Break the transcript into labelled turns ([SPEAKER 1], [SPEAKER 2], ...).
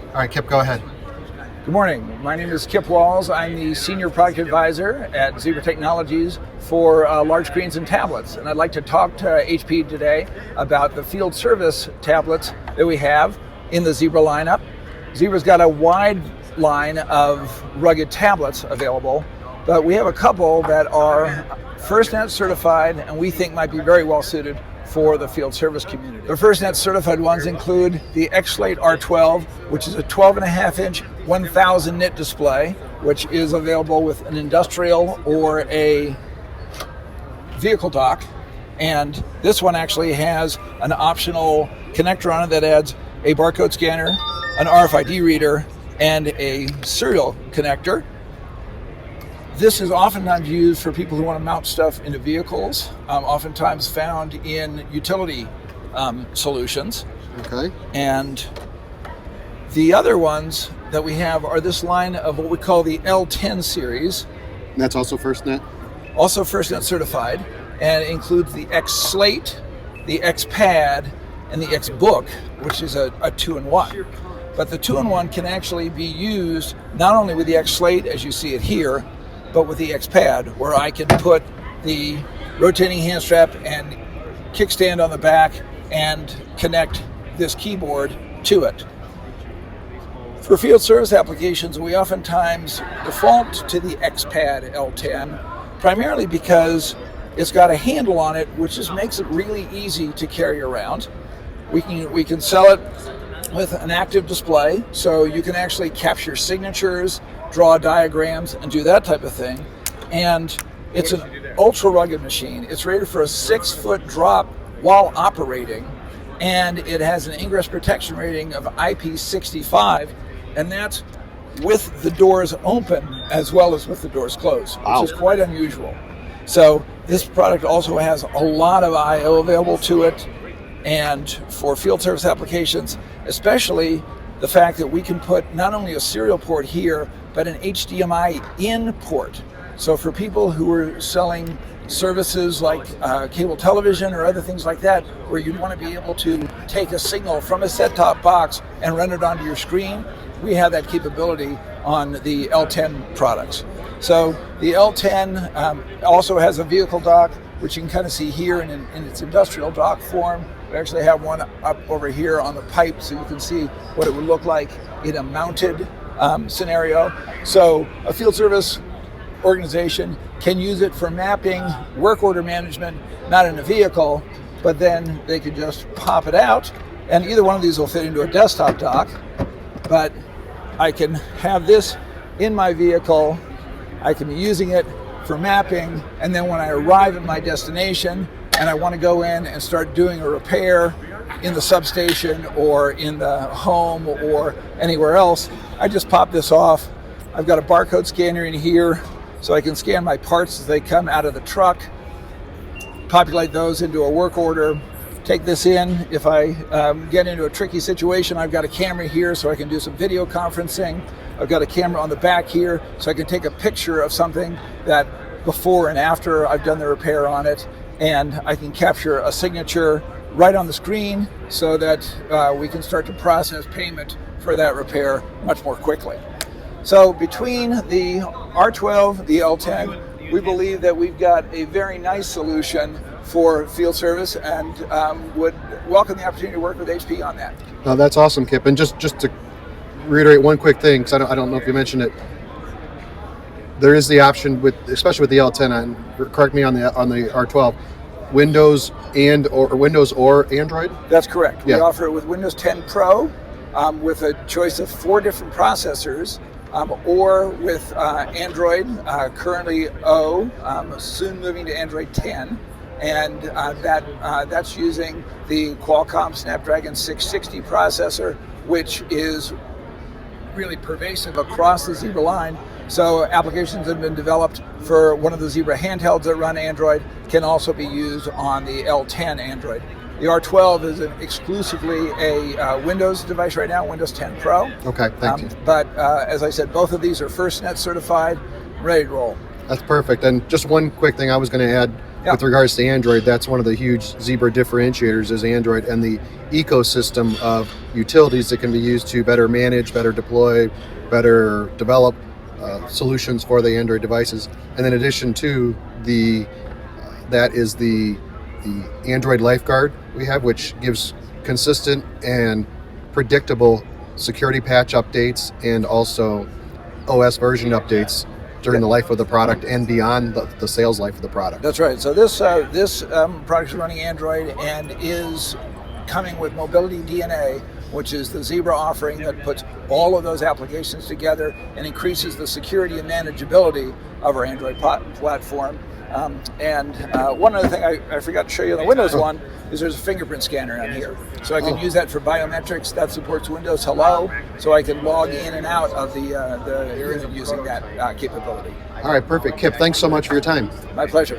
[SPEAKER 1] All right, Kip, go ahead.
[SPEAKER 2] Good morning. My name is Kip Walls. I'm the Senior Product Advisor at Zebra Technologies for large screens and tablets. And I'd like to talk to HP today about the field service tablets that we have in the Zebra lineup. Zebra's got a wide line of rugged tablets available, but we have a couple that are FirstNet certified and we think might be very well suited for the field service community. The FirstNet certified ones include the X-Slate R12, which is a 12.5-inch 1000 nit display, which is available with an industrial or a vehicle dock. And this one actually has an optional connector on it that adds a barcode scanner, an RFID reader, and a serial connector. This is oftentimes used for people who want to mount stuff into vehicles, oftentimes found in utility solutions.
[SPEAKER 1] Okay.
[SPEAKER 2] And the other ones that we have are this line of what we call the L10 series.
[SPEAKER 1] And that's also FirstNet?
[SPEAKER 2] Also FirstNet certified, and it includes the X-Slate, the X-Pad, and the X-Book, which is a 2-in-1. But the 2-in-1 can actually be used not only with the X-Slate, as you see it here, but with the X-Pad, where I can put the rotating hand strap and kickstand on the back and connect this keyboard to it. For field service applications, we oftentimes default to the X-Pad L10, primarily because it's got a handle on it, which just makes it really easy to carry around. We can sell it with an active display, so you can actually capture signatures, draw diagrams, and do that type of thing. And it's an ultra rugged machine. It's rated for a 6-foot drop while operating, and it has an ingress protection rating of IP65, and that's with the doors open as well as with the doors closed, which is quite unusual. So this product also has a lot of I/O available to it, and for field service applications, especially the fact that we can put not only a serial port here, but an HDMI in port. So for people who are selling services like cable television or other things like that, where you want to be able to take a signal from a set-top box and run it onto your screen, we have that capability on the L10 products. So the L10 also has a vehicle dock, which you can kind of see here in its industrial dock form. We actually have one up over here on the pipe, so you can see what it would look like in a mounted scenario. So a field service organization can use it for mapping, work order management, not in a vehicle, but then they can just pop it out, and either one of these will fit into a desktop dock. But I can have this in my vehicle, I can be using it for mapping, and then when I arrive at my destination and I want to go in and start doing a repair in the substation or in the home or anywhere else, I just pop this off. I've got a barcode scanner in here, so I can scan my parts as they come out of the truck, populate those into a work order, take this in. If I get into a tricky situation, I've got a camera here so I can do some video conferencing. I've got a camera on the back here so I can take a picture of something that before and after I've done the repair on it, and I can capture a signature right on the screen so that we can start to process payment for that repair much more quickly. So between the R12, the L10, we believe that we've got a very nice solution for field service, and would welcome the opportunity to work with HP on that.
[SPEAKER 1] No, that's awesome, Kip. And just to reiterate one quick thing, because I don't know if you mentioned it, there is the option with, especially with the L10, and correct me on the R12, Windows or Android?
[SPEAKER 2] That's correct.
[SPEAKER 1] Yeah.
[SPEAKER 2] We offer it with Windows 10 Pro, with a choice of 4 different processors, or with Android, currently O, soon moving to Android 10, and that's using the Qualcomm Snapdragon 660 processor, which is really pervasive across the Zebra line. So applications that have been developed for one of the Zebra handhelds that run Android can also be used on the L10 Android. The R12 is exclusively a Windows device right now, Windows 10 Pro.
[SPEAKER 1] Okay, thank you.
[SPEAKER 2] But as I said, both of these are FirstNet certified, ready to roll.
[SPEAKER 1] That's perfect. And just one quick thing I was going to add,
[SPEAKER 2] Yeah.
[SPEAKER 1] with regards to Android, that's one of the huge Zebra differentiators is Android and the ecosystem of utilities that can be used to better manage, better deploy, better develop solutions for the Android devices. And in addition to that is the Android Lifeguard we have, which gives consistent and predictable security patch updates and also OS version updates during the life of the product and beyond the sales life of the product.
[SPEAKER 2] That's right. So this product is running Android and is coming with Mobility DNA, which is the Zebra offering that puts all of those applications together and increases the security and manageability of our Android platform. And one other thing I forgot to show you on the Windows one is there's a fingerprint scanner on here. So I can use that for biometrics. That supports Windows Hello, so I can log in and out of the unit using that capability.
[SPEAKER 1] All right, perfect. Kip, thanks so much for your time.
[SPEAKER 2] My pleasure.